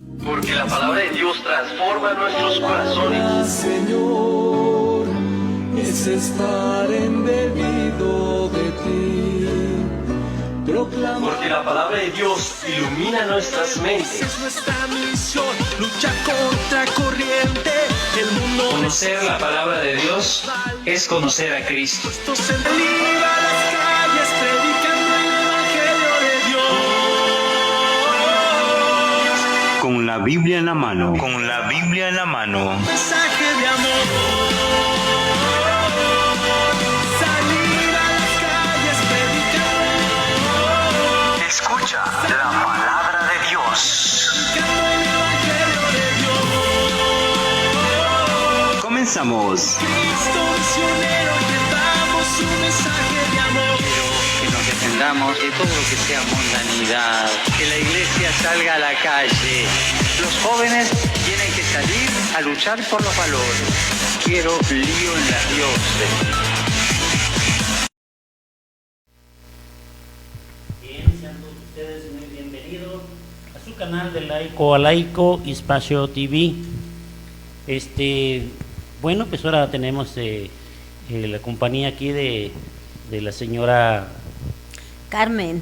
Porque la palabra de Dios transforma nuestros corazones. Señor, es estar embebido de ti. Porque la palabra de Dios ilumina nuestras mentes. Es nuestra misión, lucha contra corriente. El mundo Conocer la palabra de Dios es conocer a Cristo. se liga a las calles predicando el evangelio de Dios. Con la Biblia en la mano. Con la Biblia en la mano. Mensaje de amor. Salir a las calles predicando. Escucha la palabra de Dios. Predicando el evangelio de Dios. Comenzamos. Cristo misionero, llevamos un mensaje de amor. Que nos defendamos de todo lo que sea mundanidad, que la iglesia salga a la calle. Los jóvenes tienen que salir a luchar por los valores. Quiero lío en la diócesis. Bien, sean todos ustedes muy bienvenidos a su canal de Laico a Laico, Espacio TV. Bueno, pues ahora tenemos la compañía aquí de la señora Carmen.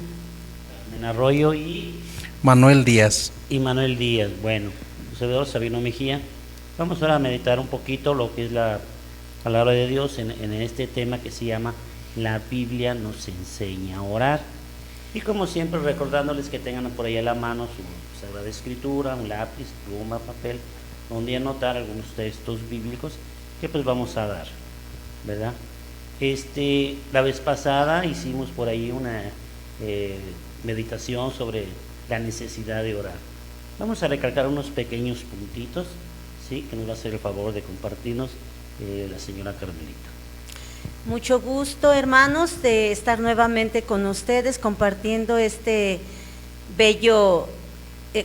Arroyo y Manuel Díaz. Manuel Díaz. Bueno, su servidor Sabino Mejía. Vamos ahora a meditar un poquito lo que es la palabra de Dios en este tema que se llama La Biblia nos enseña a orar. Y como siempre, recordándoles que tengan por ahí a la mano su Sagrada Escritura, un lápiz, pluma, papel, donde anotar algunos textos bíblicos que pues vamos a dar, ¿verdad? La vez pasada hicimos por ahí una meditación sobre la necesidad de orar. Vamos a recalcar unos pequeños puntitos, ¿sí?, que nos va a hacer el favor de compartirnos la señora Carmelita. Mucho gusto, hermanos, de estar nuevamente con ustedes compartiendo este bello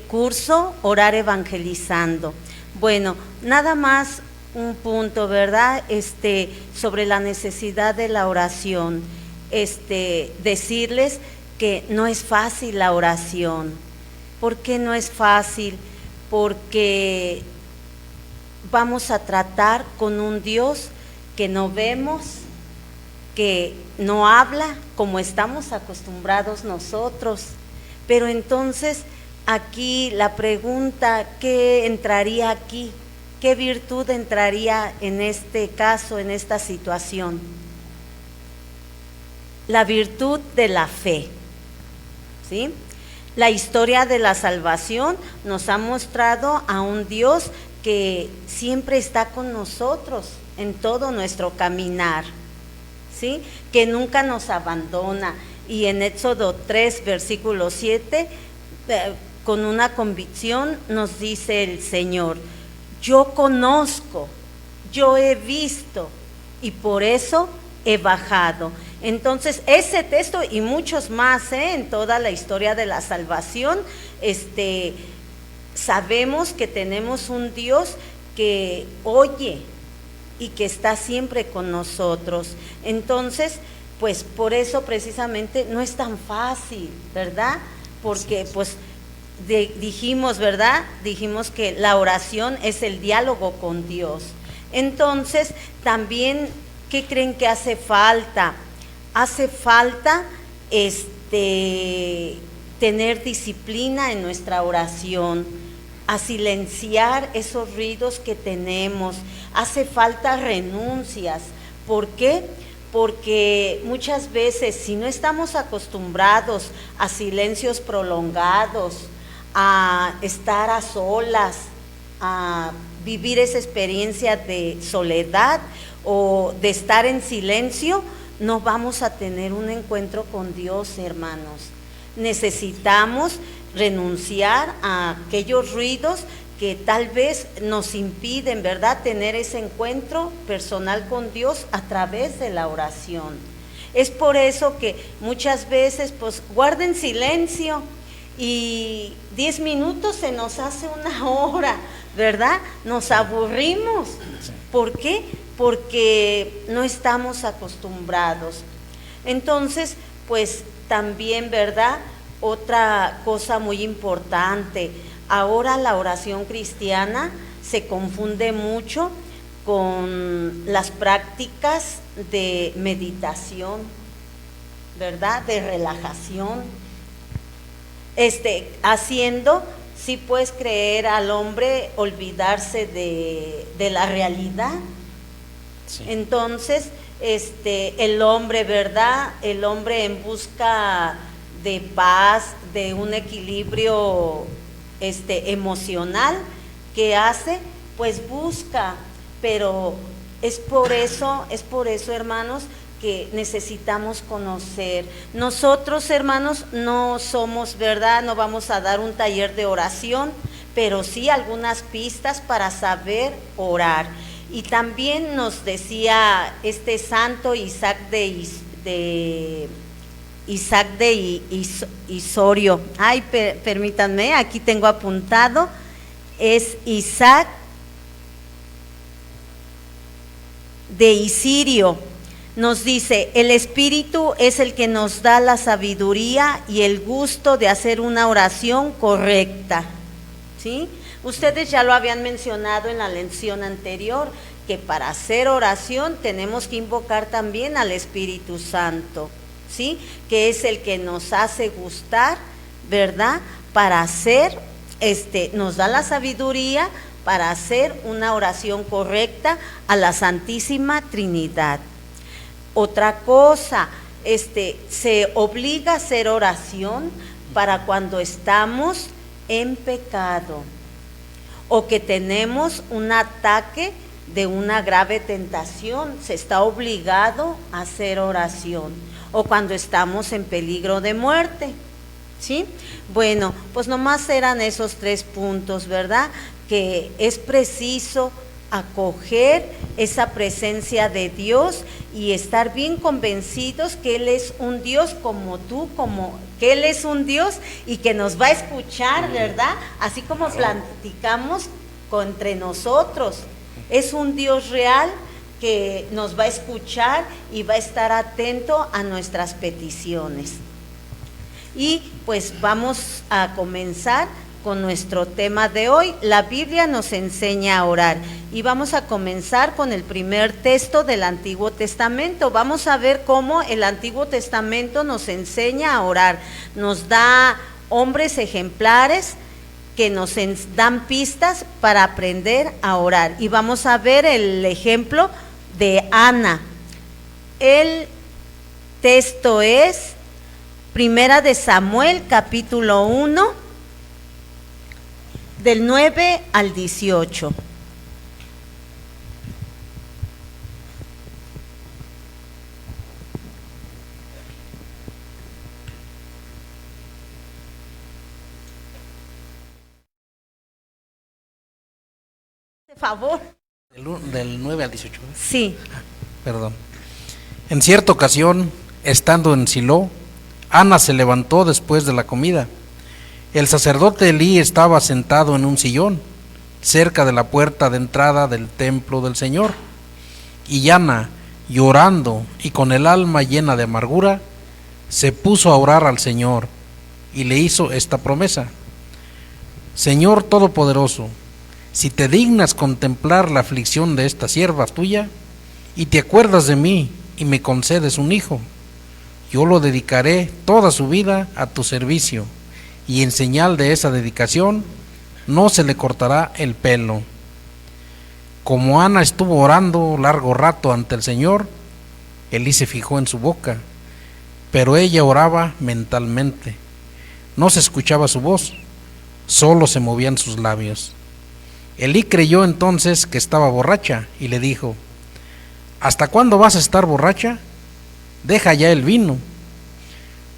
curso, Orar Evangelizando. Bueno, nada más un punto, ¿verdad? Sobre la necesidad de la oración. Decirles que no es fácil la oración. ¿Por qué no es fácil? Porque vamos a tratar con un Dios que no vemos, que no habla como estamos acostumbrados nosotros. Pero entonces aquí la pregunta, ¿qué entraría aquí? ¿Qué virtud entraría en este caso, en esta situación? La virtud de la fe, ¿sí? La historia de la salvación nos ha mostrado a un Dios que siempre está con nosotros en todo nuestro caminar, ¿sí?, que nunca nos abandona. Y en Éxodo 3, versículo 7, con una convicción nos dice el Señor: yo conozco, yo he visto y por eso he bajado. Entonces, ese texto y muchos más en toda la historia de la salvación, sabemos que tenemos un Dios que oye y que está siempre con nosotros. Entonces, pues por eso precisamente no es tan fácil, ¿verdad? Porque pues dijimos, ¿verdad? Dijimos que la oración es el diálogo con Dios. Entonces, también, ¿qué creen que hace falta? Hace falta tener disciplina en nuestra oración, a silenciar esos ruidos que tenemos. Hace falta renuncias. ¿Por qué? Porque muchas veces, si no estamos acostumbrados a silencios prolongados, a estar a solas, a vivir esa experiencia de soledad o de estar en silencio, no vamos a tener un encuentro con Dios, hermanos. Necesitamos renunciar a aquellos ruidos que tal vez nos impiden, ¿verdad?, tener ese encuentro personal con Dios a través de la oración. Es por eso que muchas veces, pues, guarden silencio y 10 minutos se nos hace una hora, ¿verdad? Nos aburrimos. ¿Por qué? Porque no estamos acostumbrados. Entonces, pues también, ¿verdad?, otra cosa muy importante, ahora la oración cristiana se confunde mucho con las prácticas de meditación, ¿verdad? De relajación. Haciendo, sí puedes creer al hombre olvidarse de la realidad. Sí. Entonces, el hombre, ¿verdad? El hombre en busca de paz, de un equilibrio emocional, ¿qué hace? Pues busca, pero es por eso, hermanos, que necesitamos conocer. Nosotros, hermanos, no somos, ¿verdad? No vamos a dar un taller de oración, pero sí algunas pistas para saber orar. Y también nos decía este santo Isaac de Isorio. Ay, permítanme, aquí tengo apuntado, es Isaac de Isirio. Nos dice: el Espíritu es el que nos da la sabiduría y el gusto de hacer una oración correcta. ¿Sí? Ustedes ya lo habían mencionado en la lección anterior, que para hacer oración tenemos que invocar también al Espíritu Santo, ¿sí? Que es el que nos hace gustar, ¿verdad? Para hacer, nos da la sabiduría para hacer una oración correcta a la Santísima Trinidad. Otra cosa, se obliga a hacer oración para cuando estamos en pecado o que tenemos un ataque de una grave tentación, se está obligado a hacer oración, o cuando estamos en peligro de muerte, ¿sí? Bueno, pues nomás eran esos 3 puntos, ¿verdad? Que es preciso acoger esa presencia de Dios y estar bien convencidos que Él es un Dios como tú, que Él es un Dios y que nos va a escuchar, ¿verdad? Así como platicamos entre nosotros. Es un Dios real que nos va a escuchar y va a estar atento a nuestras peticiones. Y pues vamos a comenzar con nuestro tema de hoy. La Biblia nos enseña a orar y vamos a comenzar con el primer texto del Antiguo Testamento. Vamos a ver cómo el Antiguo Testamento nos enseña a orar, nos da hombres ejemplares que nos dan pistas para aprender a orar. Y vamos a ver el ejemplo de Ana. El texto es Primera de Samuel, capítulo 1, del 9 al 18. Favor. Del 9 al 18. Sí. Perdón. En cierta ocasión, estando en Silo, Ana se levantó después de la comida. El sacerdote Elí estaba sentado en un sillón, cerca de la puerta de entrada del templo del Señor. Y Ana, llorando y con el alma llena de amargura, se puso a orar al Señor y le hizo esta promesa: Señor Todopoderoso, si te dignas contemplar la aflicción de esta sierva tuya, y te acuerdas de mí y me concedes un hijo, yo lo dedicaré toda su vida a tu servicio, y en señal de esa dedicación no se le cortará el pelo. Como Ana estuvo orando largo rato ante el Señor, Elí se fijó en su boca, pero ella oraba mentalmente. No se escuchaba su voz, solo se movían sus labios. Elí creyó entonces que estaba borracha y le dijo: ¿Hasta cuándo vas a estar borracha? Deja ya el vino.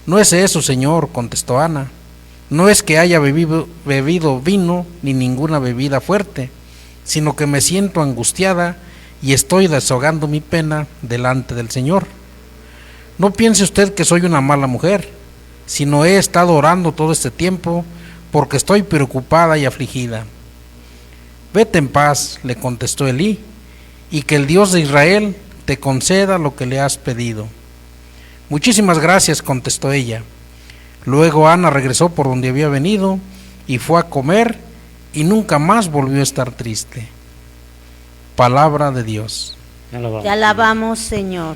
No es eso, Señor, contestó Ana. No es que haya bebido vino ni ninguna bebida fuerte, sino que me siento angustiada y estoy desahogando mi pena delante del Señor. No piense usted que soy una mala mujer, sino he estado orando todo este tiempo porque estoy preocupada y afligida. Vete en paz, le contestó Elí, y que el Dios de Israel te conceda lo que le has pedido. Muchísimas gracias, contestó ella. Luego Ana regresó por donde había venido y fue a comer y nunca más volvió a estar triste. Palabra de Dios. Te alabamos, Señor.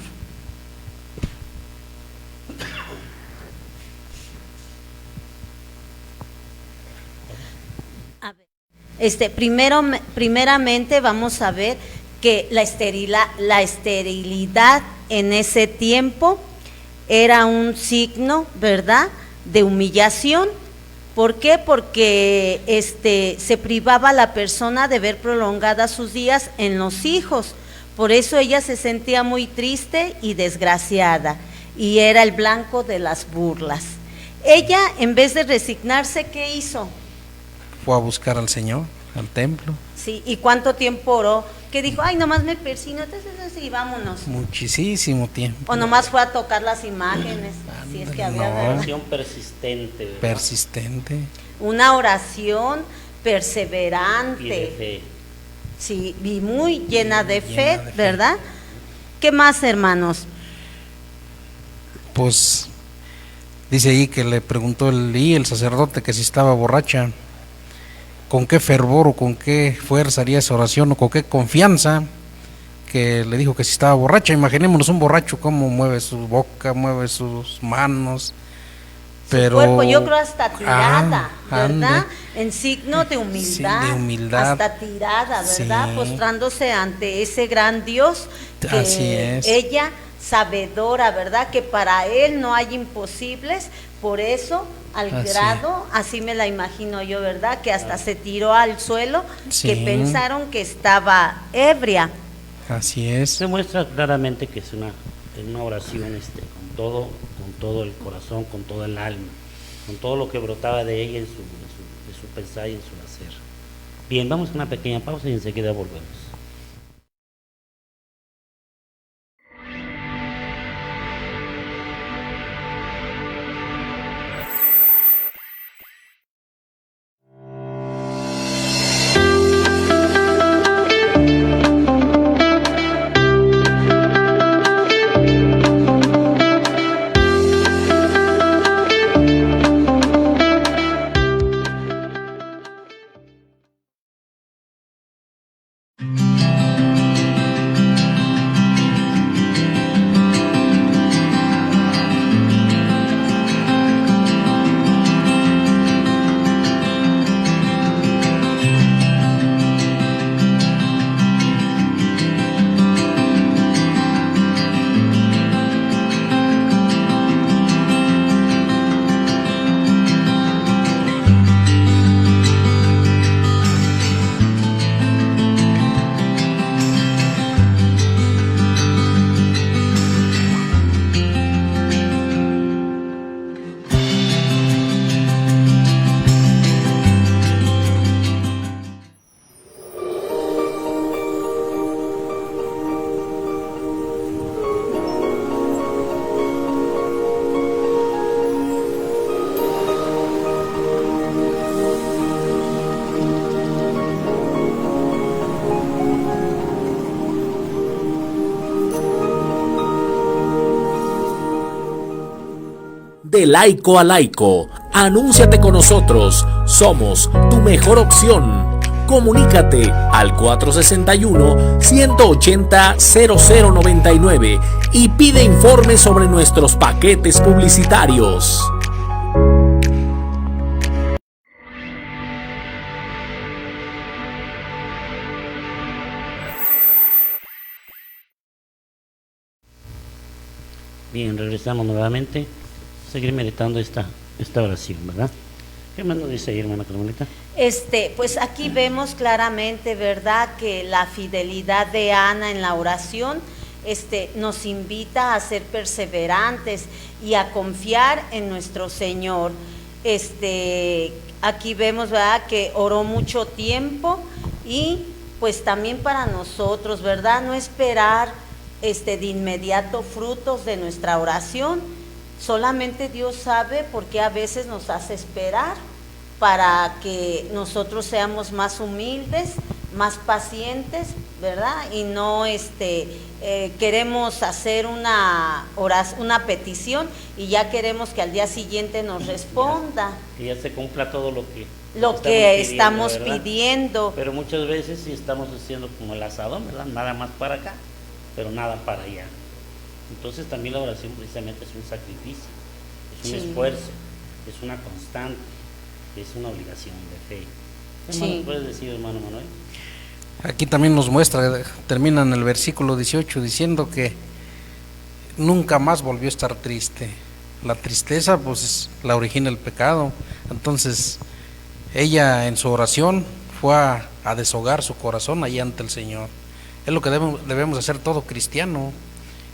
A ver, primeramente vamos a ver que la esterilidad en ese tiempo era un signo, ¿verdad?, de humillación. ¿Por qué? Porque se privaba a la persona de ver prolongadas sus días en los hijos. Por eso ella se sentía muy triste y desgraciada, y era el blanco de las burlas. Ella, en vez de resignarse, ¿qué hizo? Fue a buscar al Señor, al templo. Sí, ¿y cuánto tiempo oró? Que dijo, ay, nomás me persino, y vámonos. Muchísimo tiempo. O nomás fue a tocar las imágenes, si es que había, No. ¿verdad? Oración persistente, ¿verdad? Persistente. Una oración perseverante. Y de fe. Sí, y muy llena de Llena fe, de fe. ¿verdad? ¿Qué más, hermanos? Pues dice ahí que le preguntó el sacerdote que si estaba borracha, con qué fervor o con qué fuerza haría esa oración o con qué confianza, que le dijo que si estaba borracha. Imaginémonos un borracho cómo mueve su boca, mueve sus manos, pero Cuerpo, yo creo hasta tirada, ¿verdad? anda. En signo de humildad, Sí, de humildad. hasta tirada, ¿verdad? Sí. Postrándose ante ese gran Dios, que Así es. ella, sabedora, ¿verdad? Que para él no hay imposibles, por eso, al Así grado, así me la imagino yo, ¿verdad? Que hasta se tiró al suelo, Sí. que pensaron que estaba ebria. Así es. Se muestra claramente que es una oración con todo el corazón, con todo el alma, con todo lo que brotaba de ella en su pensar y en su hacer. Bien, vamos a una pequeña pausa y enseguida volvemos. De laico a laico, anúnciate con nosotros, somos tu mejor opción. Comunícate al 461-180-0099 y pide informes sobre nuestros paquetes publicitarios. Bien, regresamos nuevamente. Seguir meditando esta oración, ¿verdad? ¿Qué más nos dice ahí, hermana Carmelita? Pues aquí vemos claramente, ¿verdad?, que la fidelidad de Ana en la oración nos invita a ser perseverantes y a confiar en nuestro Señor. Aquí vemos, ¿verdad?, que oró mucho tiempo y pues también para nosotros, ¿verdad?, no esperar de inmediato frutos de nuestra oración. Solamente Dios sabe por qué a veces nos hace esperar, para que nosotros seamos más humildes, más pacientes, ¿verdad? Y no queremos hacer una petición y ya queremos que al día siguiente nos responda Que ya se cumpla todo lo que estamos ¿verdad? pidiendo. Pero muchas veces sí estamos haciendo como el asadón, ¿verdad? Nada más para acá, pero nada para allá. Entonces también la oración precisamente es un sacrificio, es un Sí. esfuerzo, es una constante, es una obligación de fe. ¿Qué más Sí. nos puedes decir, hermano Manuel? Aquí también nos muestra, termina en el versículo 18 diciendo que nunca más volvió a estar triste. La tristeza pues la origina el pecado. Entonces ella en su oración fue a deshogar su corazón ahí ante el Señor. Es lo que debemos hacer todo cristiano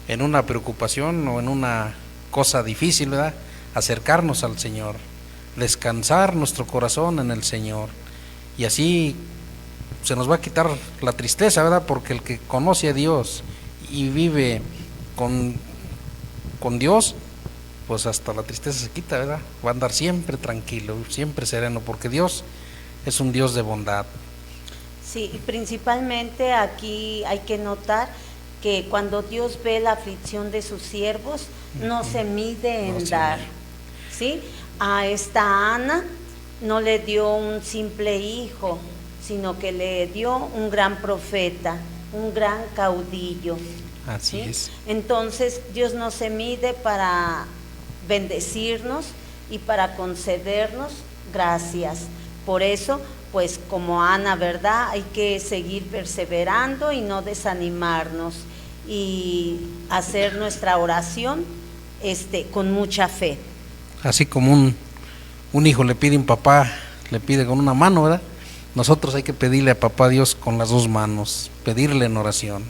en una preocupación o en una cosa difícil, ¿verdad? Acercarnos al Señor, descansar nuestro corazón en el Señor, y así se nos va a quitar la tristeza, ¿verdad? Porque el que conoce a Dios y vive con Dios, pues hasta la tristeza se quita, ¿verdad? Va a andar siempre tranquilo, siempre sereno, porque Dios es un Dios de bondad. Sí, y principalmente aquí hay que notar que cuando Dios ve la aflicción de sus siervos, no se mide en dar, ¿sí? A esta Ana no le dio un simple hijo, sino que le dio un gran profeta, un gran caudillo. Así ¿sí? es. Entonces Dios no se mide para bendecirnos y para concedernos gracias. Por eso, pues como Ana, ¿verdad? Hay que seguir perseverando y no desanimarnos y hacer nuestra oración con mucha fe. Así como un hijo le pide a un papá, le pide con una mano, ¿verdad? Nosotros hay que pedirle a papá Dios con las dos manos, pedirle en oración,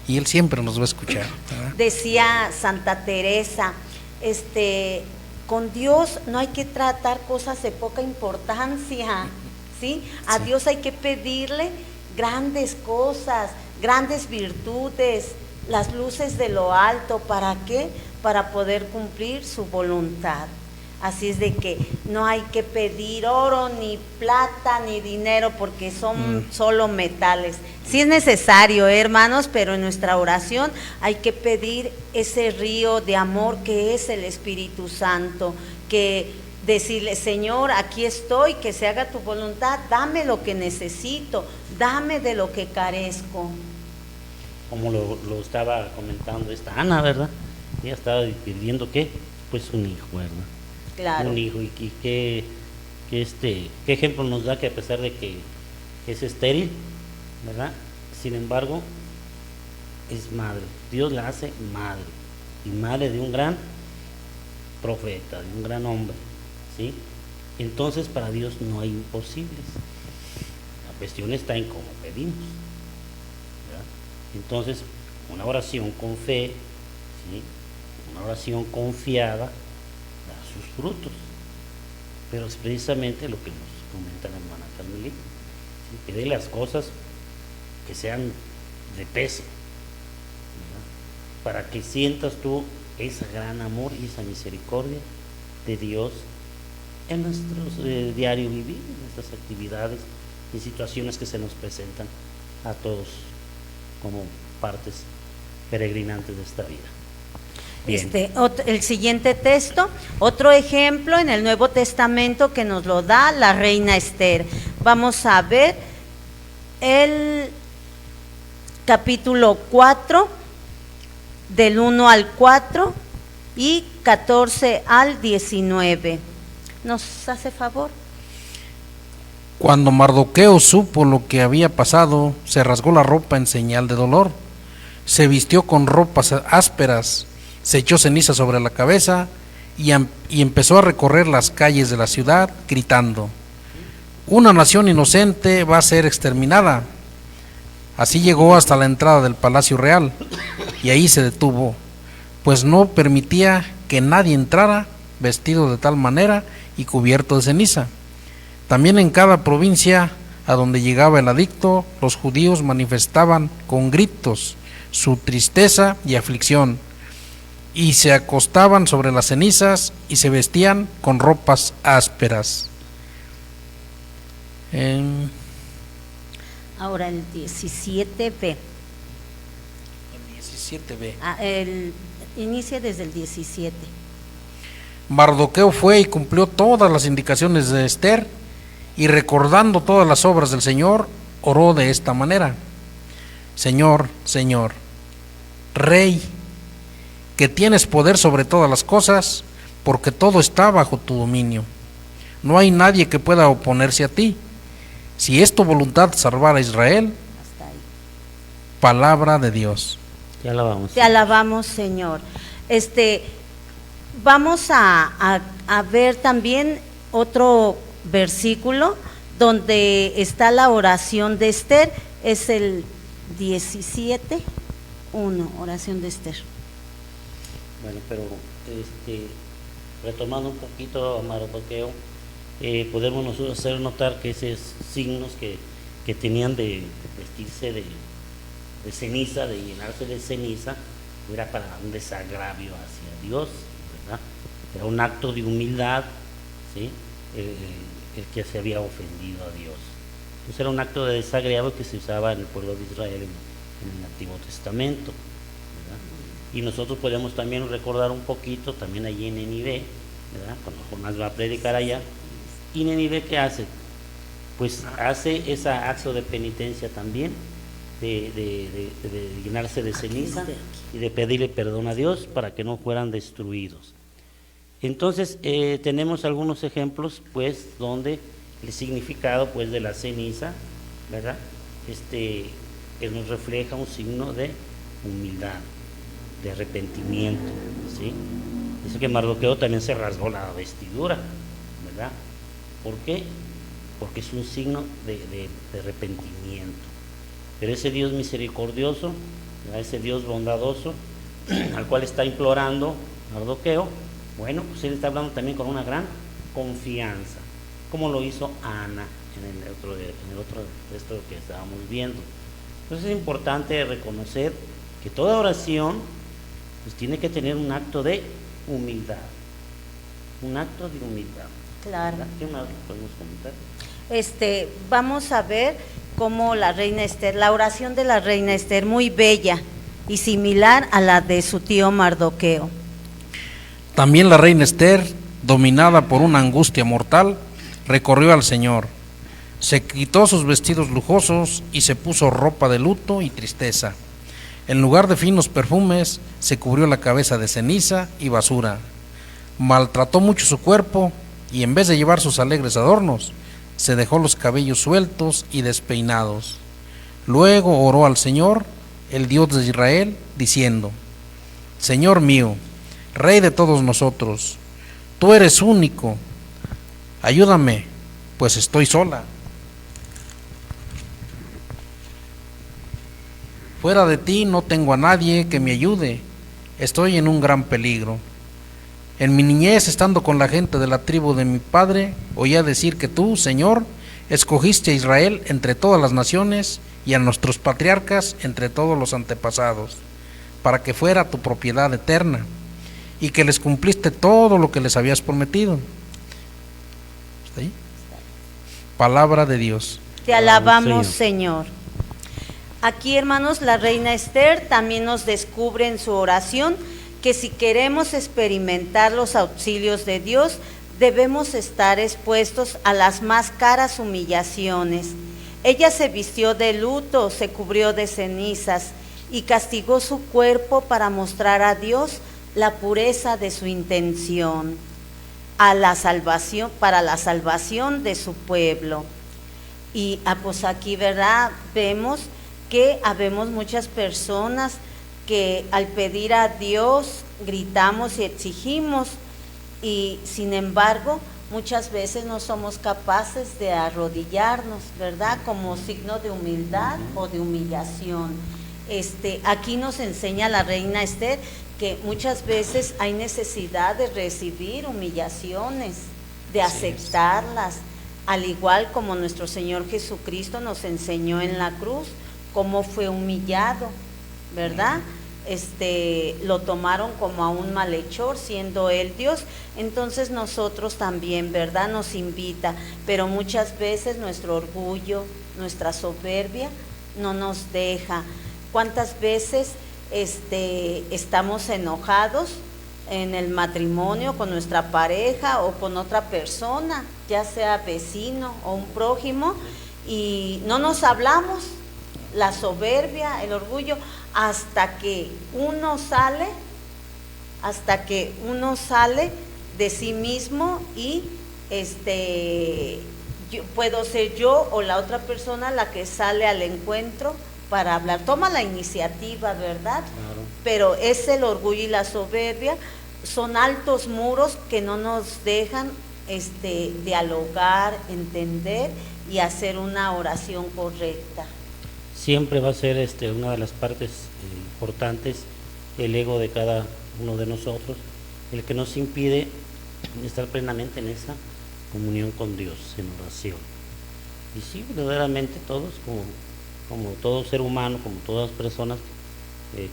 y Él siempre nos va a escuchar, ¿verdad? Decía Santa Teresa, con Dios no hay que tratar cosas de poca importancia, ¿sí? A Sí. Dios hay que pedirle grandes cosas, grandes virtudes, las luces de lo alto. ¿Para qué? Para poder cumplir su voluntad. Así es de que no hay que pedir oro, ni plata, ni dinero, porque son solo metales. Sí es necesario, hermanos, pero en nuestra oración hay que pedir ese río de amor que es el Espíritu Santo, que decirle, Señor, aquí estoy, que se haga tu voluntad, dame lo que necesito, dame de lo que carezco. Como lo estaba comentando esta Ana, ¿verdad? Ella estaba pidiendo ¿qué? Pues un hijo, ¿verdad? Claro. Un hijo, y qué ejemplo nos da que a pesar de que es estéril, ¿verdad? Sin embargo, es madre. Dios la hace madre, y madre de un gran profeta, de un gran hombre, ¿sí? Entonces para Dios no hay imposibles. La cuestión está en cómo pedimos, ¿verdad? Entonces, una oración con fe, ¿sí? Una oración confiada da sus frutos, pero es precisamente lo que nos comenta la hermana Carmelita, ¿sí? Pedir las cosas que sean de peso, ¿verdad? Para que sientas tú ese gran amor y esa misericordia de Dios en nuestro diario vivir, en nuestras actividades y situaciones que se nos presentan a todos como partes peregrinantes de esta vida. Bien. El siguiente texto, otro ejemplo en el Nuevo Testamento que nos lo da la reina Esther. Vamos a ver el capítulo 4, del 1 al 4 y 14 al 19. ¿Nos hace favor? Cuando Mardoqueo supo lo que había pasado, se rasgó la ropa en señal de dolor, se vistió con ropas ásperas, se echó ceniza sobre la cabeza y empezó a recorrer las calles de la ciudad gritando: una nación inocente va a ser exterminada. Así llegó hasta la entrada del palacio real y ahí se detuvo, pues no permitía que nadie entrara vestido de tal manera y cubierto de ceniza. También en cada provincia a donde llegaba el adicto, los judíos manifestaban con gritos su tristeza y aflicción, y se acostaban sobre las cenizas y se vestían con ropas ásperas. Ahora el 17b. El 17b. Inicia desde el 17. Mardoqueo fue y cumplió todas las indicaciones de Esther, y recordando todas las obras del Señor, oró de esta manera: Señor, Señor, Rey, que tienes poder sobre todas las cosas, porque todo está bajo tu dominio. No hay nadie que pueda oponerse a ti. Si es tu voluntad salvar a Israel, Hasta ahí. palabra de Dios. Te alabamos. Te alabamos, Señor. Vamos a ver también otro versículo donde está la oración de Esther. Es el 17:1, oración de Esther. Bueno, pero retomando un poquito a Mardoqueo, podemos nosotros hacer notar que esos signos que tenían de vestirse de ceniza, de llenarse de ceniza, era para un desagravio hacia Dios, ¿verdad? Era un acto de humildad, ¿sí? El que se había ofendido a Dios. Entonces era un acto de desagravio que se usaba en el pueblo de Israel en el Antiguo Testamento, ¿verdad? Y nosotros podemos también recordar un poquito también allí en Nínive, ¿verdad? Cuando Jonás va a predicar allá. ¿Y Nínive qué hace? Pues hace ese acto de penitencia también, de llenarse de ceniza y de pedirle perdón a Dios para que no fueran destruidos. Entonces tenemos algunos ejemplos, pues, donde el significado, pues, de la ceniza, ¿verdad? Que nos refleja un signo de humildad, de arrepentimiento, ¿sí? Dice que Mardoqueo también se rasgó la vestidura, ¿verdad? ¿Por qué? Porque es un signo de arrepentimiento. Pero ese Dios misericordioso, ¿verdad? Ese Dios bondadoso, al cual está implorando Mardoqueo, bueno, pues él está hablando también con una gran confianza, como lo hizo Ana en el otro texto que estábamos viendo. Entonces es importante reconocer que toda oración pues tiene que tener un acto de humildad, un acto de humildad. Claro. ¿Qué más podemos comentar? Vamos a ver cómo la reina Esther, la oración de la reina Esther, muy bella y similar a la de su tío Mardoqueo. También la reina Esther, dominada por una angustia mortal, recorrió al Señor. Se quitó sus vestidos lujosos y se puso ropa de luto y tristeza. En lugar de finos perfumes, se cubrió la cabeza de ceniza y basura. Maltrató mucho su cuerpo y en vez de llevar sus alegres adornos, se dejó los cabellos sueltos y despeinados. Luego oró al Señor, el Dios de Israel, diciendo: Señor mío, Rey de todos nosotros, tú eres único, ayúdame, pues estoy sola. Fuera de ti no tengo a nadie que me ayude, estoy en un gran peligro. En mi niñez, estando con la gente de la tribu de mi padre, oía decir que tú, Señor, escogiste a Israel entre todas las naciones y a nuestros patriarcas entre todos los antepasados, para que fuera tu propiedad eterna, y que les cumpliste todo lo que les habías prometido. ¿Sí? Palabra de Dios. Te alabamos, Señor. Aquí, hermanos, la reina Esther también nos descubre en su oración que si queremos experimentar los auxilios de Dios, debemos estar expuestos a las más caras humillaciones. Ella se vistió de luto, se cubrió de cenizas y castigó su cuerpo para mostrar a Dios la pureza de su intención, para la salvación de su pueblo. Y pues aquí, ¿verdad? Vemos que habemos muchas personas que al pedir a Dios gritamos y exigimos, y sin embargo muchas veces no somos capaces de arrodillarnos, ¿verdad? Como signo de humildad o de humillación. Aquí nos enseña la reina Esther que muchas veces hay necesidad de recibir humillaciones, de aceptarlas, al igual como nuestro Señor Jesucristo nos enseñó en la cruz cómo fue humillado, ¿verdad? lo tomaron como a un malhechor, siendo él Dios. Entonces nosotros también, ¿verdad?, nos invita, pero muchas veces nuestro orgullo, nuestra soberbia no nos deja. ¿Cuántas veces estamos enojados en el matrimonio con nuestra pareja o con otra persona, ya sea vecino o un prójimo, y no nos hablamos? La soberbia, el orgullo, hasta que uno sale de sí mismo y puedo ser yo o la otra persona la que sale al encuentro para hablar. Toma la iniciativa, ¿verdad? Claro. Pero es el orgullo y la soberbia, son altos muros que no nos dejan dialogar, entender y hacer una oración correcta. Siempre va a ser una de las partes importantes, el ego de cada uno de nosotros, el que nos impide estar plenamente en esa comunión con Dios, en oración. Y sí, verdaderamente todos, como todo ser humano, como todas las personas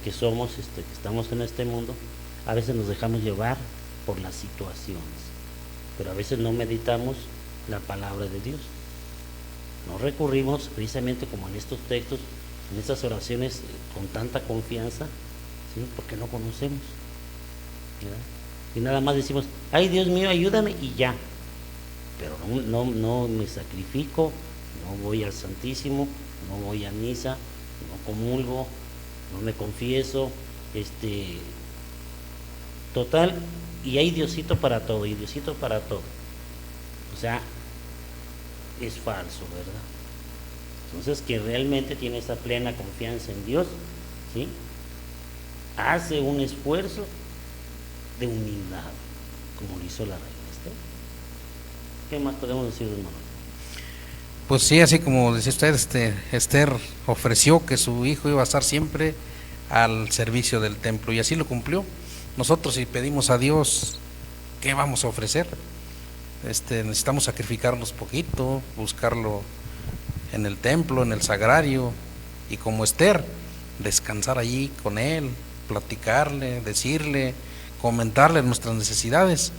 que somos, que estamos en este mundo, a veces nos dejamos llevar por las situaciones, pero a veces no meditamos la palabra de Dios. No recurrimos precisamente como en estos textos, en estas oraciones con tanta confianza, ¿sí?, porque no conocemos, ¿verdad? Y nada más decimos, ay Dios mío, ayúdame, y ya. Pero no me sacrifico, no voy al Santísimo, no voy a misa, no comulgo, no me confieso, total, y hay Diosito para todo, y Diosito para todo. O sea, es falso, ¿verdad? Entonces, quien realmente tiene esa plena confianza en Dios, ¿sí?, hace un esfuerzo de humildad, como lo hizo la reina Esther. ¿Qué más podemos decir, hermano? Pues sí, así como decía usted, Esther ofreció que su hijo iba a estar siempre al servicio del templo, y así lo cumplió. Nosotros, si pedimos a Dios, ¿qué vamos a ofrecer? Necesitamos sacrificarnos poquito, buscarlo en el templo, en el sagrario, y como Esther, descansar allí con él, platicarle, decirle, comentarle nuestras necesidades,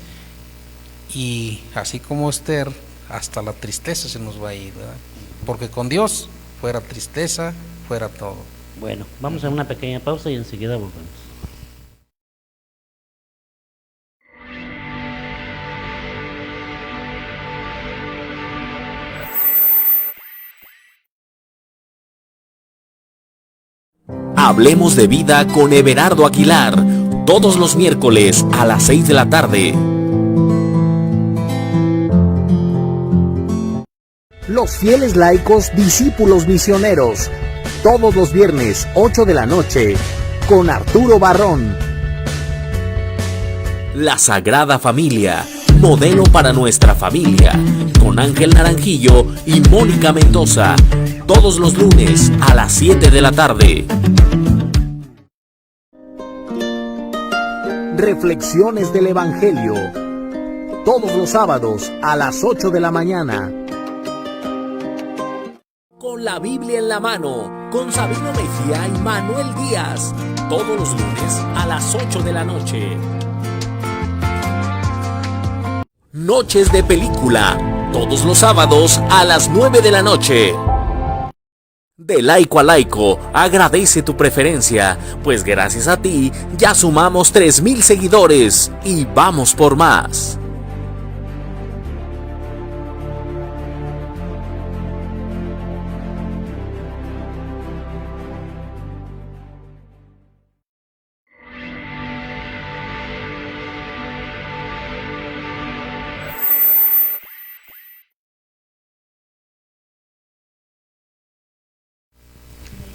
y así como Esther, hasta la tristeza se nos va a ir, ¿verdad? Porque con Dios, fuera tristeza, fuera todo. Bueno, vamos a una pequeña pausa y enseguida volvemos. Hablemos de vida con Everardo Aguilar, todos los miércoles a las 6 de la tarde. Los fieles laicos, discípulos misioneros, todos los viernes 8 de la noche, con Arturo Barrón. La Sagrada Familia, modelo para nuestra familia, con Ángel Naranjillo y Mónica Mendoza, todos los lunes a las 7 de la tarde. Reflexiones del Evangelio, todos los sábados a las 8 de la mañana. Con la Biblia en la mano, con Sabino Mejía y Manuel Díaz, todos los lunes a las 8 de la noche. Noches de película, todos los sábados a las 9 de la noche. De laico a laico, agradece tu preferencia, pues gracias a ti ya sumamos 3,000 seguidores y vamos por más.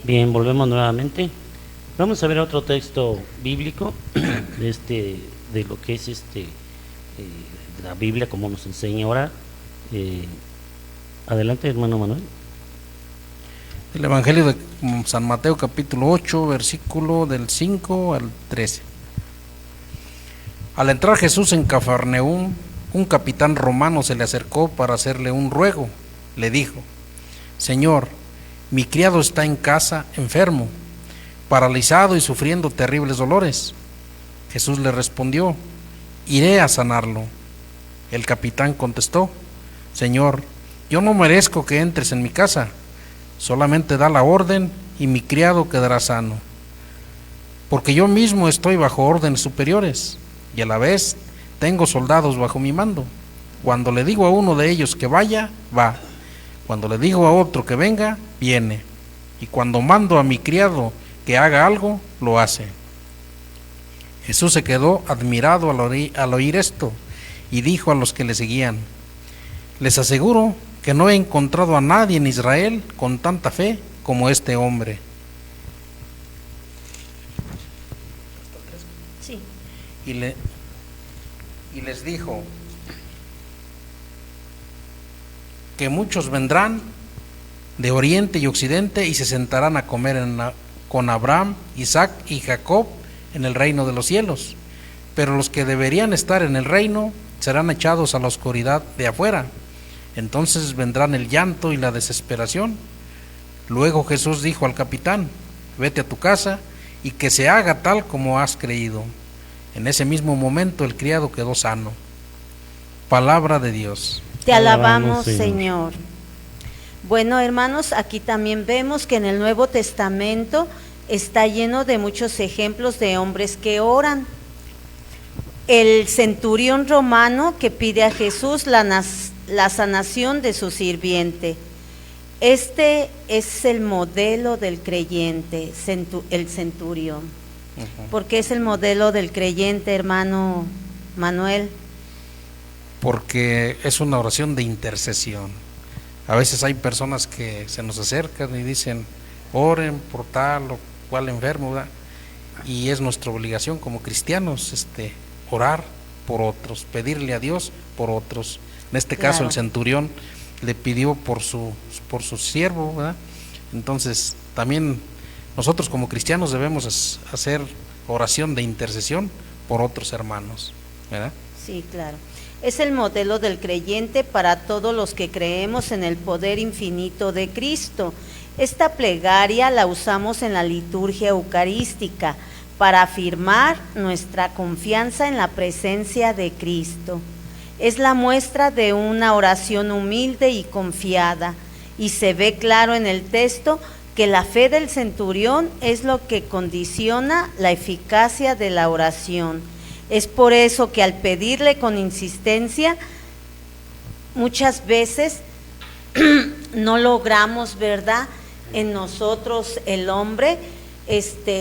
Bien, volvemos nuevamente. Vamos a ver otro texto bíblico de lo que es la Biblia, como nos enseña ahora. Adelante, hermano Manuel. El Evangelio de San Mateo, capítulo 8, versículo del 5 al 13. Al entrar Jesús en Cafarnaúm, un capitán romano se le acercó para hacerle un ruego. Le dijo: Señor, mi criado está en casa enfermo, paralizado y sufriendo terribles dolores. Jesús le respondió: iré a sanarlo. El capitán contestó: Señor, yo no merezco que entres en mi casa, solamente da la orden y mi criado quedará sano. Porque yo mismo estoy bajo órdenes superiores y a la vez tengo soldados bajo mi mando. Cuando le digo a uno de ellos que vaya, va. Cuando le digo a otro que venga, viene. Y cuando mando a mi criado que haga algo, lo hace. Jesús se quedó admirado al oír esto y dijo a los que le seguían: les aseguro que no he encontrado a nadie en Israel con tanta fe como este hombre. Sí. Y les dijo que muchos vendrán de oriente y occidente y se sentarán a comer con Abraham, Isaac y Jacob en el reino de los cielos, pero los que deberían estar en el reino serán echados a la oscuridad de afuera. Entonces vendrán el llanto y la desesperación. Luego Jesús dijo al capitán: vete a tu casa y que se haga tal como has creído. En ese mismo momento el criado quedó sano. Palabra de Dios. Te alabamos, Señor. Bueno, hermanos, aquí también vemos que en el Nuevo Testamento está lleno de muchos ejemplos de hombres que oran. El centurión romano que pide a Jesús la sanación de su sirviente. Este es el modelo del creyente, el centurión. ¿Por qué es el modelo del creyente, hermano Manuel? Porque es una oración de intercesión. A veces hay personas que se nos acercan y dicen: oren por tal o cual enfermo, ¿verdad? Y es nuestra obligación como cristianos orar por otros, pedirle a Dios por otros. En este caso el centurión le pidió por su siervo, ¿verdad? Entonces también nosotros como cristianos debemos hacer oración de intercesión por otros hermanos, ¿verdad? Sí, claro. Es el modelo del creyente para todos los que creemos en el poder infinito de Cristo. Esta plegaria la usamos en la liturgia eucarística para afirmar nuestra confianza en la presencia de Cristo. Es la muestra de una oración humilde y confiada, y se ve claro en el texto que la fe del centurión es lo que condiciona la eficacia de la oración. Es por eso que al pedirle con insistencia, muchas veces no logramos, ¿verdad? En nosotros, el hombre,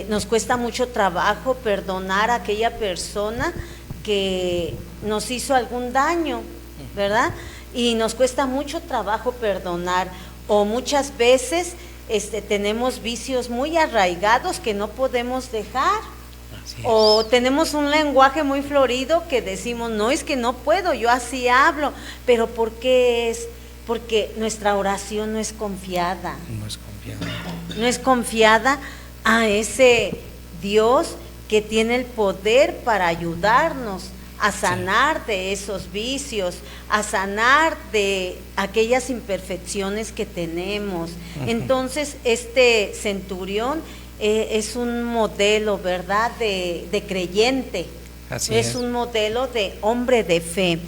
nos cuesta mucho trabajo perdonar a aquella persona que nos hizo algún daño, ¿verdad? Y nos cuesta mucho trabajo perdonar, o muchas veces tenemos vicios muy arraigados que no podemos dejar. O tenemos un lenguaje muy florido que decimos: no, es que no puedo, yo así hablo. Pero ¿por qué es? Porque nuestra oración no es confiada. No es confiada. No es confiada a ese Dios que tiene el poder para ayudarnos a sanar de esos vicios, a sanar de aquellas imperfecciones que tenemos. Entonces, este centurión es un modelo, ¿verdad?, de creyente. Así es un modelo de hombre de fe.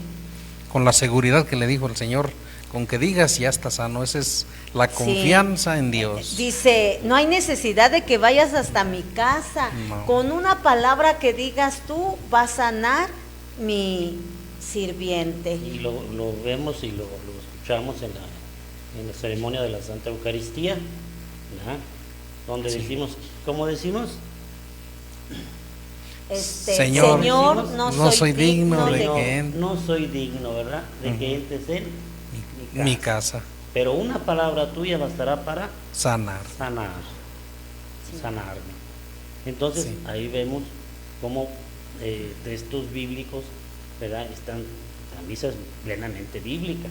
Con la seguridad que le dijo el Señor: con que digas ya está sano. Esa es la confianza en Dios. Dice: no hay necesidad de que vayas hasta mi casa. No. Con una palabra que digas tú va a sanar mi sirviente. Y lo vemos y lo escuchamos en la ceremonia de la Santa Eucaristía, ¿verdad? Donde decimos, ¿cómo decimos? Señor, no soy digno de que no soy digno, ¿verdad?, de que entres en mi casa. Pero una palabra tuya bastará para sanarme. Entonces ahí vemos cómo textos bíblicos, ¿verdad?, la misa es plenamente bíblica.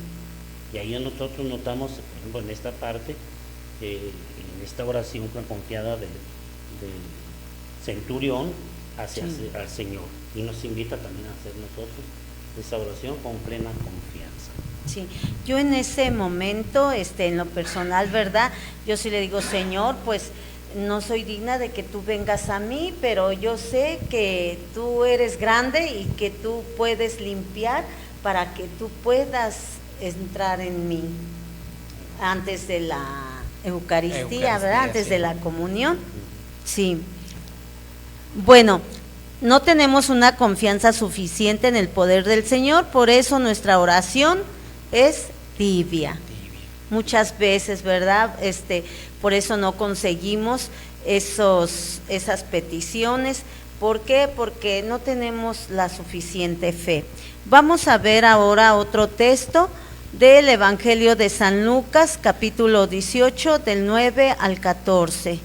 Y ahí nosotros notamos, por ejemplo, en esta parte, en esta oración confiada del centurión hacia al Señor, y nos invita también a hacer nosotros esa oración con plena confianza. Sí, yo en ese momento, en lo personal, ¿verdad?, yo sí le digo: Señor, pues no soy digna de que tú vengas a mí, pero yo sé que tú eres grande y que tú puedes limpiar para que tú puedas entrar en mí antes de la Eucaristía, ¿verdad? Antes sí. de la comunión. Sí. Bueno, no tenemos una confianza suficiente en el poder del Señor, por eso nuestra oración es tibia. Muchas veces, ¿verdad? Por eso no conseguimos esas peticiones. ¿Por qué? Porque no tenemos la suficiente fe. Vamos a ver ahora otro texto del Evangelio de San Lucas, capítulo 18, del 9 al 14.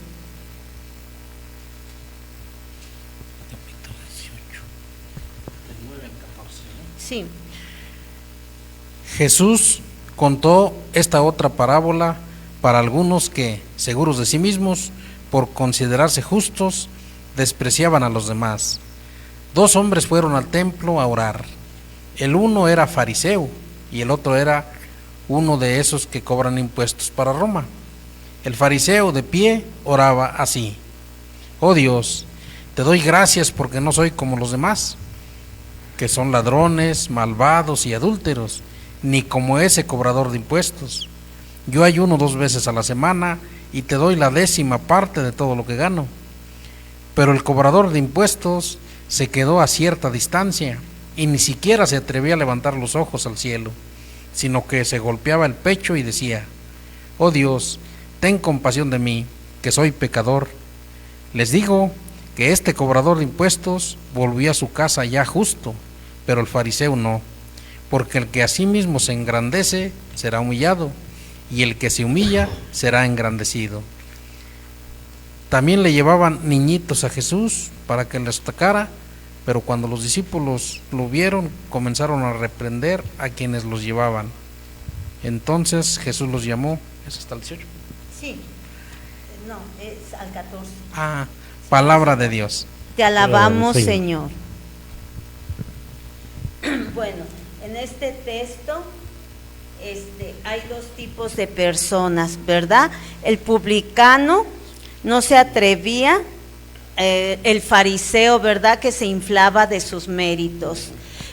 Sí. Jesús contó esta otra parábola para algunos que, seguros de sí mismos, por considerarse justos, despreciaban a los demás. 2 hombres fueron al templo a orar. El uno era fariseo y el otro era uno de esos que cobran impuestos para Roma. El fariseo, de pie, oraba así: oh Dios, te doy gracias porque no soy como los demás, que son ladrones, malvados y adúlteros, ni como ese cobrador de impuestos. Yo ayuno 2 veces a la semana y te doy la 10ª parte de todo lo que gano. Pero el cobrador de impuestos se quedó a cierta distancia y ni siquiera se atrevía a levantar los ojos al cielo, sino que se golpeaba el pecho y decía: oh Dios, ten compasión de mí, que soy pecador. Les digo que este cobrador de impuestos volvió a su casa ya justo, pero el fariseo no, porque el que a sí mismo se engrandece será humillado, y el que se humilla será engrandecido. También le llevaban niñitos a Jesús para que les tocara, pero cuando los discípulos lo vieron, comenzaron a reprender a quienes los llevaban. Entonces Jesús los llamó. ¿Es hasta el 18? Sí. No, es al 14. Ah, palabra de Dios. Te alabamos, Sí. Señor. Bueno, en este texto hay 2 tipos de personas, ¿verdad? El publicano no se atrevía, el fariseo, ¿verdad?, que se inflaba de sus méritos.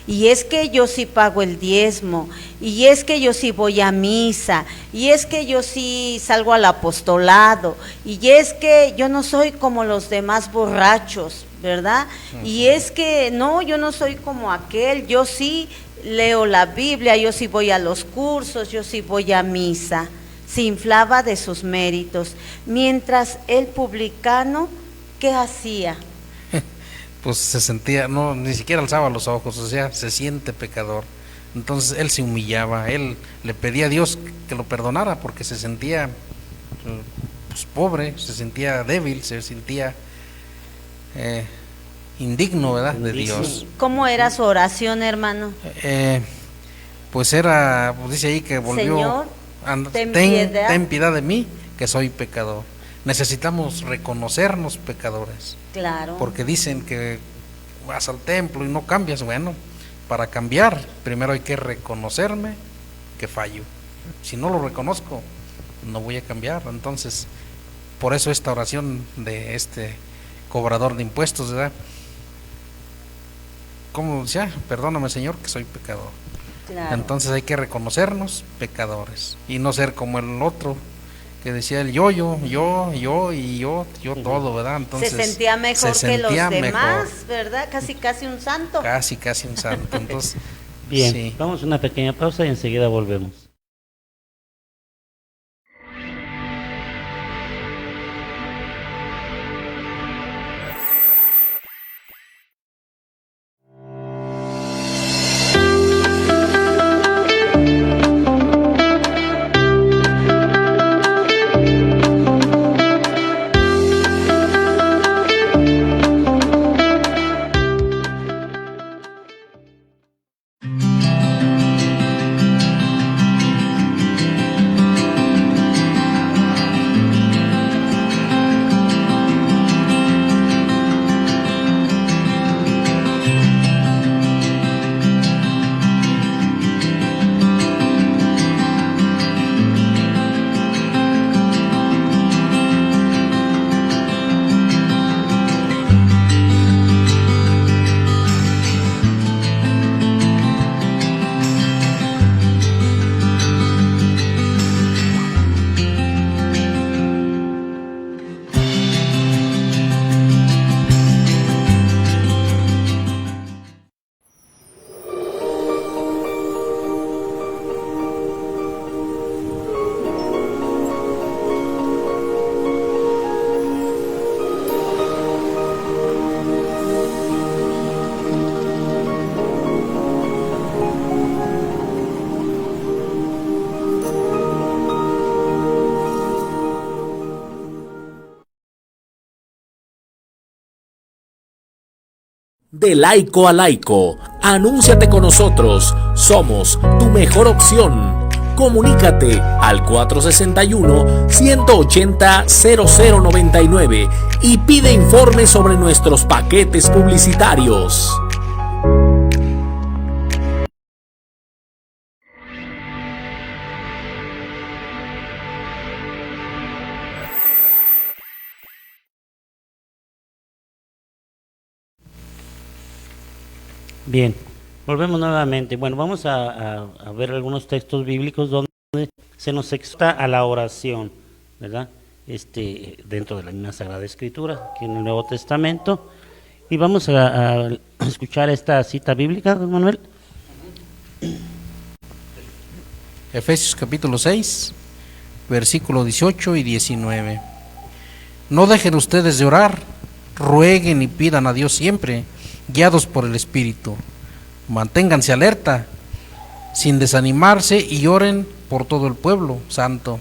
Y es que yo sí pago el diezmo, y es que yo sí voy a misa, y es que yo sí salgo al apostolado, y es que yo no soy como los demás borrachos, ¿verdad? Y es que no, yo no soy como aquel, yo sí leo la Biblia, yo sí voy a los cursos, yo sí voy a misa. Se inflaba de sus méritos, mientras el publicano, ¿qué hacía? Pues se sentía, no, ni siquiera alzaba los ojos, o sea, se siente pecador. Entonces él se humillaba, él le pedía a Dios que lo perdonara porque se sentía pues, pobre, se sentía débil, se sentía indigno, ¿verdad?, de Dios. ¿Cómo era su oración, hermano? Pues era, pues dice ahí que volvió: Señor, ten ten piedad de mí, que soy pecador. Necesitamos reconocernos pecadores. Claro. Porque dicen que vas al templo y no cambias. Bueno, para cambiar, primero hay que reconocerme que fallo. Si no lo reconozco, no voy a cambiar. Entonces, por eso esta oración de este cobrador de impuestos, ¿verdad? Como decía: perdóname, Señor, que soy pecador. Claro. Entonces hay que reconocernos pecadores y no ser como el otro que decía el yo todo, ¿verdad? Entonces se sentía mejor se que los sentía demás, mejor. ¿verdad? Casi un santo. Casi un santo. Entonces, Bien, sí. vamos a una pequeña pausa y enseguida volvemos. De laico a laico, anúnciate con nosotros, somos tu mejor opción. Comunícate al 461-180-0099 y pide informes sobre nuestros paquetes publicitarios. Bien, volvemos nuevamente. Bueno, vamos a ver algunos textos bíblicos donde se nos exhorta a la oración, ¿verdad? Dentro de la misma Sagrada Escritura, aquí en el Nuevo Testamento. Y vamos a escuchar esta cita bíblica, don Manuel. Efesios capítulo 6, versículo 18 y 19. No dejen ustedes de orar, rueguen y pidan a Dios siempre, guiados por el Espíritu. Manténganse alerta, sin desanimarse, y oren por todo el pueblo santo.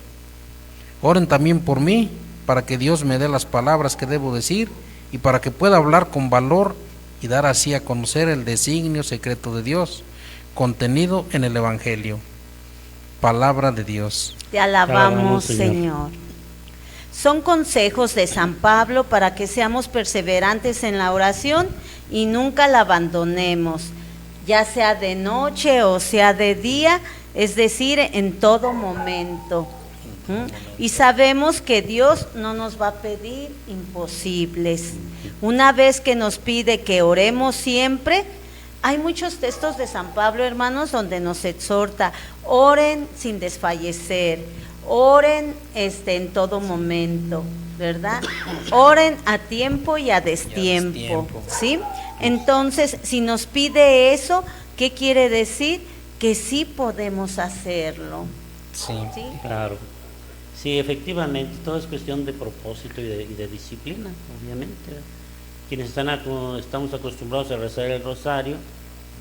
Oren también por mí, para que Dios me dé las palabras que debo decir y para que pueda hablar con valor y dar así a conocer el designio secreto de Dios, contenido en el Evangelio. Palabra de Dios. Te alabamos, Señor. Son consejos de San Pablo para que seamos perseverantes en la oración y nunca la abandonemos, ya sea de noche o sea de día, es decir, en todo momento. Y sabemos que Dios no nos va a pedir imposibles. Una vez que nos pide que oremos siempre, hay muchos textos de San Pablo, hermanos, donde nos exhorta: oren sin desfallecer, oren en todo momento, ¿verdad? Oren a tiempo y a destiempo, ¿sí? Entonces, si nos pide eso, ¿qué quiere decir? Que sí podemos hacerlo. Sí. ¿Sí? Claro. Sí, efectivamente, todo es cuestión de propósito y de disciplina, obviamente. Quienes estamos acostumbrados a rezar el rosario,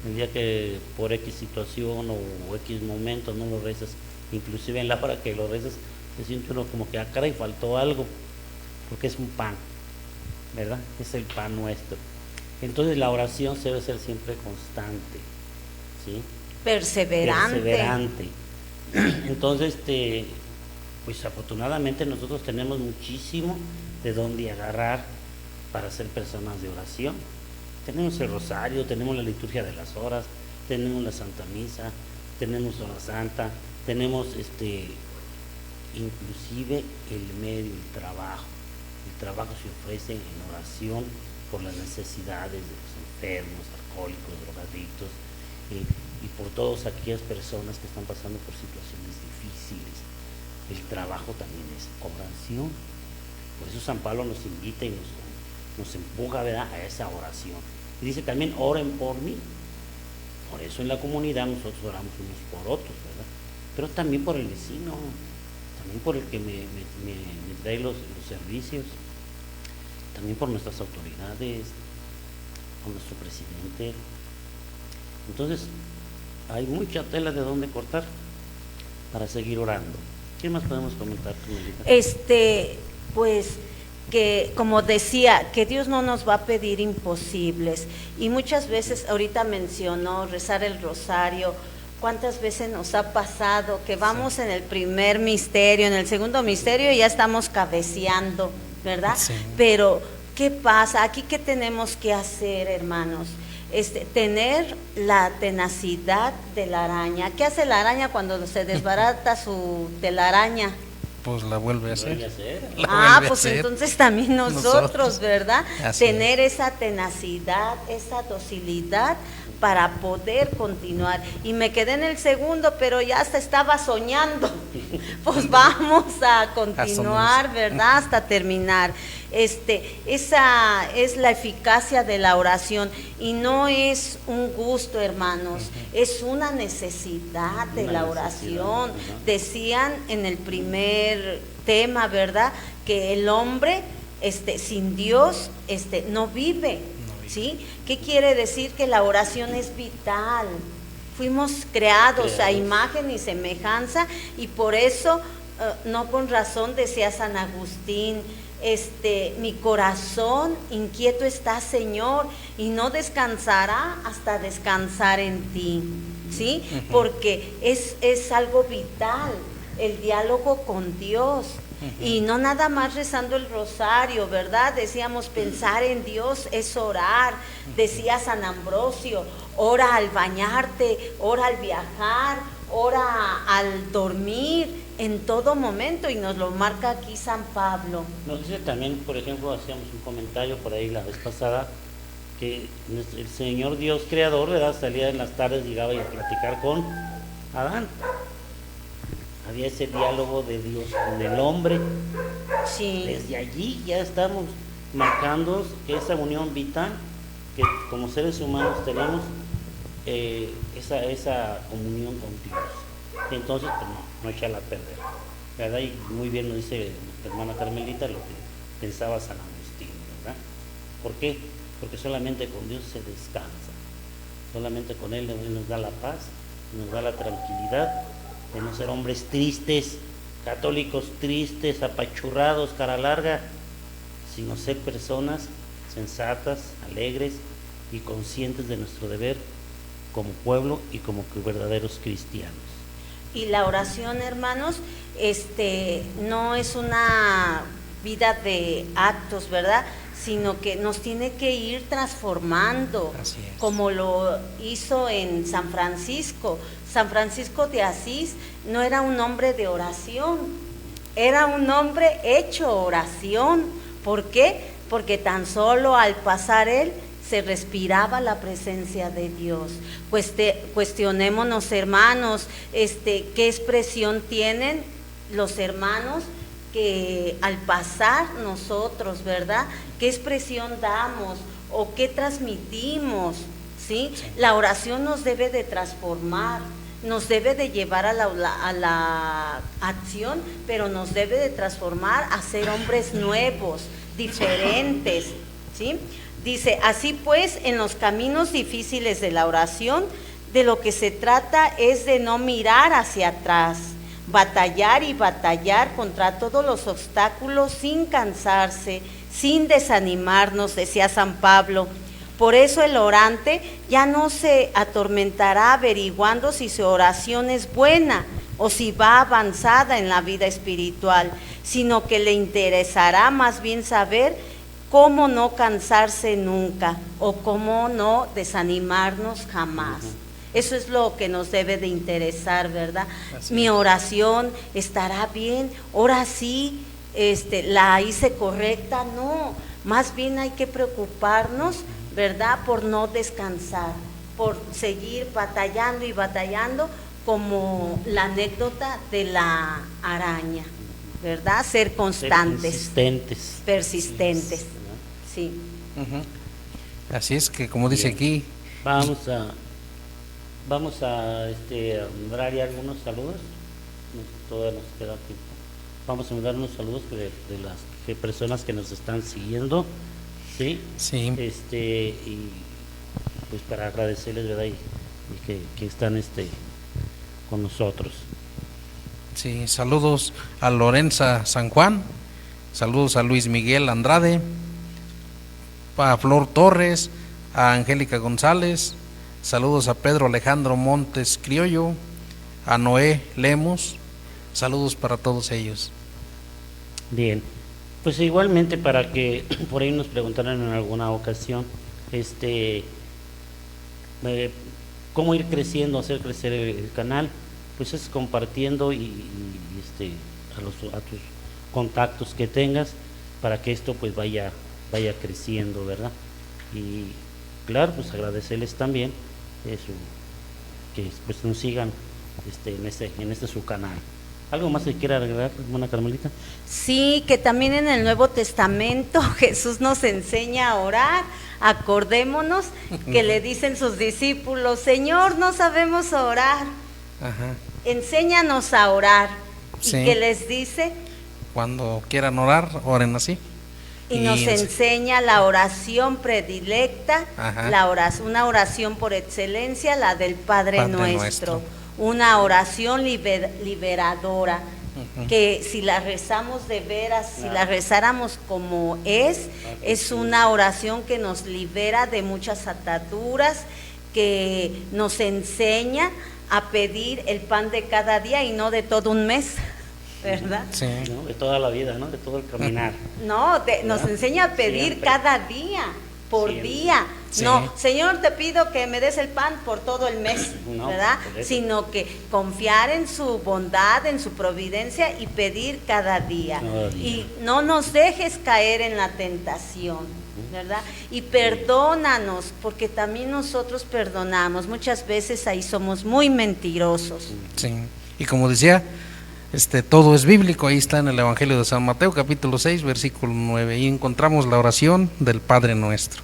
el día que por X situación o X momento no lo rezas, inclusive en la hora que lo rezas, se siente uno como que, caray, faltó algo, porque es un pan, ¿verdad? Es el pan nuestro. Entonces la oración se debe ser siempre constante, ¿sí? Perseverante. Entonces, pues afortunadamente nosotros tenemos muchísimo de dónde agarrar para ser personas de oración. Tenemos el rosario, tenemos la liturgia de las horas, tenemos la Santa Misa, tenemos Hora Santa, tenemos inclusive el medio, el trabajo. El trabajo se ofrece en oración por las necesidades de los enfermos, alcohólicos, drogadictos, y por todas aquellas personas que están pasando por situaciones difíciles. El trabajo también es oración. Por eso San Pablo nos invita y nos empuja, ¿verdad?, a esa oración. Y dice también: oren por mí. Por eso en la comunidad nosotros oramos unos por otros, ¿verdad? Pero también por el vecino, también por el que me trae los servicios, también por nuestras autoridades, por nuestro presidente. Entonces, hay mucha tela de dónde cortar para seguir orando. ¿Qué más podemos comentar, Carmelita? Pues que, como decía, que Dios no nos va a pedir imposibles. Y muchas veces, ahorita mencionó rezar el rosario. ¿Cuántas veces nos ha pasado que vamos en el primer misterio, en el segundo misterio y ya estamos cabeceando, ¿verdad? Sí. Pero, ¿qué pasa? Aquí, ¿qué tenemos que hacer, hermanos? Tener la tenacidad de la araña. ¿Qué hace la araña cuando se desbarata su telaraña? Pues la vuelve a hacer. Pues entonces también nosotros, ¿verdad? Tener esa tenacidad, esa docilidad para poder continuar. Y me quedé en el segundo, pero ya hasta estaba soñando. Pues vamos a continuar, ¿verdad? Hasta terminar. Esa es la eficacia de la oración y no es un gusto, hermanos, es una necesidad de la oración. Decían en el primer tema, ¿verdad?, que el hombre sin Dios no vive, ¿sí? ¿Qué quiere decir? Que la oración es vital. Fuimos creados a imagen y semejanza, y por eso, no con razón, decía San Agustín, mi corazón inquieto está, Señor, y no descansará hasta descansar en ti, ¿sí? Porque es algo vital, el diálogo con Dios. Y no nada más rezando el rosario, ¿verdad? Decíamos, pensar en Dios es orar. Decía San Ambrosio, ora al bañarte, ora al viajar, ora al dormir, en todo momento, y nos lo marca aquí San Pablo. Nos dice también, por ejemplo, hacíamos un comentario por ahí la vez pasada, que el Señor Dios Creador, ¿verdad?, salía en las tardes, llegaba a platicar con Adán. Había ese diálogo de Dios con el hombre. Sí. Desde allí ya estamos marcando esa unión vital que como seres humanos tenemos, esa comunión con Dios. Entonces, pues no echarla a perder, ¿verdad? Y muy bien nos dice la hermana Carmelita lo que pensaba San Agustín, ¿verdad? ¿Por qué? Porque solamente con Dios se descansa, solamente con Él nos da la paz, nos da la tranquilidad de no ser hombres tristes, católicos tristes, apachurrados, cara larga, sino ser personas sensatas, alegres y conscientes de nuestro deber como pueblo y como verdaderos cristianos. Y la oración, hermanos, no es una vida de actos, ¿verdad?, sino que nos tiene que ir transformando, como lo hizo en San Francisco. San Francisco de Asís no era un hombre de oración, era un hombre hecho oración. ¿Por qué? Porque tan solo al pasar él se respiraba la presencia de Dios. Cuestionémonos, hermanos, qué expresión tienen los hermanos que al pasar nosotros, ¿verdad?, qué expresión damos o qué transmitimos, ¿sí? La oración nos debe de transformar, nos debe de llevar a la acción, pero nos debe de transformar a ser hombres nuevos, diferentes, ¿sí? Dice, así pues, en los caminos difíciles de la oración, de lo que se trata es de no mirar hacia atrás, batallar y batallar contra todos los obstáculos sin cansarse, sin desanimarnos, decía San Pablo. Por eso el orante ya no se atormentará averiguando si su oración es buena o si va avanzada en la vida espiritual, sino que le interesará más bien saber cómo no cansarse nunca o cómo no desanimarnos jamás. Eso es lo que nos debe de interesar, ¿verdad? Mi oración estará bien, ahora sí, la hice correcta, no, más bien hay que preocuparnos, ¿verdad?, por no descansar, por seguir batallando y batallando, como la anécdota de la araña, ¿verdad? Ser constantes, persistentes, sí. Así es que, como dice aquí, Vamos a dar ya algunos saludos, todavía nos queda tiempo. Vamos a dar unos saludos de las personas que nos están siguiendo, ¿sí? Sí. Y pues para agradecerles, ¿verdad? Y que están con nosotros. Sí, saludos a Lorenza San Juan, saludos a Luis Miguel Andrade, a Flor Torres, a Angélica González, saludos a Pedro Alejandro Montes Criollo, a Noé Lemos, saludos para todos ellos. Bien, pues igualmente para que por ahí nos preguntaran en alguna ocasión, cómo ir creciendo, hacer crecer el canal, pues es compartiendo y a tus contactos que tengas para que esto pues vaya creciendo, ¿verdad? Y claro, pues agradecerles también eso, que pues nos sigan en su canal. ¿Algo más que quiera agregar, hermana Carmelita? Sí, que también en el Nuevo Testamento Jesús nos enseña a orar. Acordémonos que le dicen sus discípulos, Señor, no sabemos orar. Ajá. Enséñanos a orar. Sí. ¿Y qué les dice? Cuando quieran orar, oren así. Y nos enseña la oración predilecta, una oración por excelencia, la del Padre Nuestro. una oración liberadora, que si la rezamos de veras, si la rezáramos como es una oración que nos libera de muchas ataduras, que nos enseña a pedir el pan de cada día y no de todo un mes, ¿verdad? Sí. ¿no? De toda la vida, ¿no? De todo el caminar. No, nos enseña a pedir Siempre. cada día, por Siempre. día. Sí. No, Señor, te pido que me des el pan por todo el mes, No, ¿verdad? por eso. Sino que confiar en su bondad, en su providencia y pedir cada día. Cada día. Y no nos dejes caer en la tentación, ¿verdad? Y perdónanos, porque también nosotros perdonamos. Muchas veces ahí somos muy mentirosos. Sí. Y como decía, todo es bíblico, ahí está en el Evangelio de San Mateo, capítulo 6, versículo 9, y encontramos la oración del Padre Nuestro.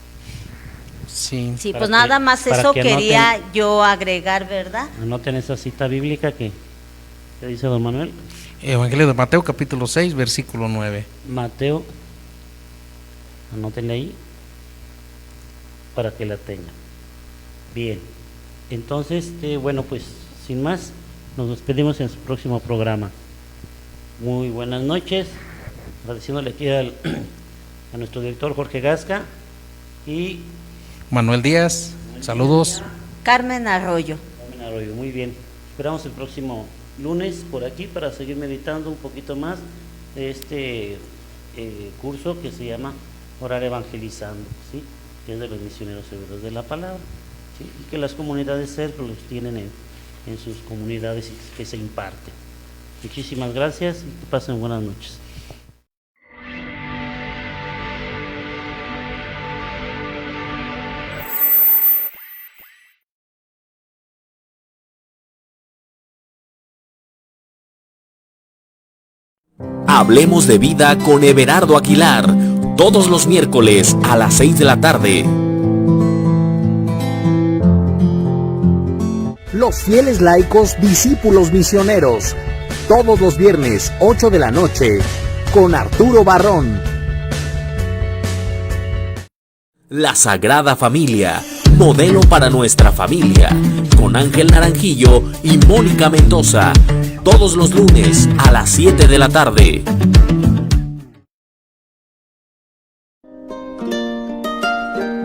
Sí. Sí, Para pues que- nada más para eso que quería yo agregar, ¿verdad? Anoten esa cita bíblica que dice don Manuel. Evangelio de Mateo, capítulo 6, versículo 9. Mateo, anótenle ahí para que la tengan. Bien, entonces, bueno, pues sin más, nos despedimos en su próximo programa. Muy buenas noches, agradeciéndole aquí a nuestro director Jorge Gasca y Manuel Díaz, saludos. Carmen Arroyo. Carmen Arroyo. Muy bien, esperamos el próximo lunes por aquí para seguir meditando un poquito más de este curso que se llama Orar Evangelizando, ¿sí? Que es de los misioneros servidores de la palabra, ¿sí? Y que las comunidades CERP los tienen en sus comunidades y que se imparten. Muchísimas gracias y que pasen buenas noches. Hablemos de vida con Everardo Aguilar, todos los miércoles a las 6 de la tarde. Los fieles laicos discípulos misioneros, todos los viernes 8 de la noche, con Arturo Barrón. La Sagrada Familia, modelo para nuestra familia, con Ángel Naranjillo y Mónica Mendoza, todos los lunes a las 7 de la tarde.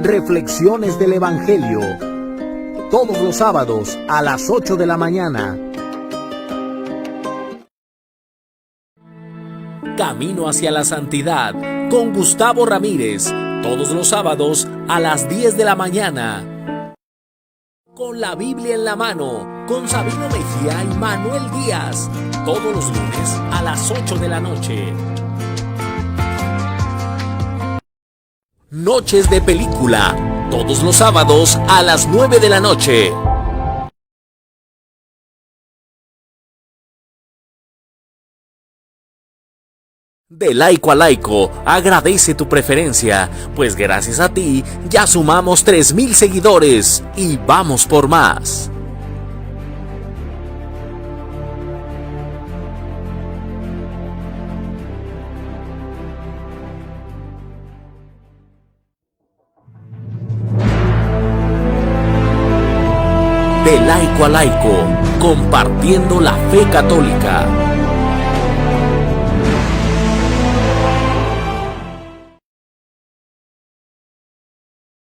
Reflexiones del Evangelio, todos los sábados a las 8 de la mañana. Camino hacia la Santidad, con Gustavo Ramírez, todos los sábados a las 10 de la mañana. Con la Biblia en la mano, con Sabino Mejía y Manuel Díaz, todos los lunes a las 8 de la noche. Noches de Película, todos los sábados a las 9 de la noche. De laico a laico, agradece tu preferencia, pues gracias a ti ya sumamos 3,000 seguidores y vamos por más. De laico a laico, compartiendo la fe católica.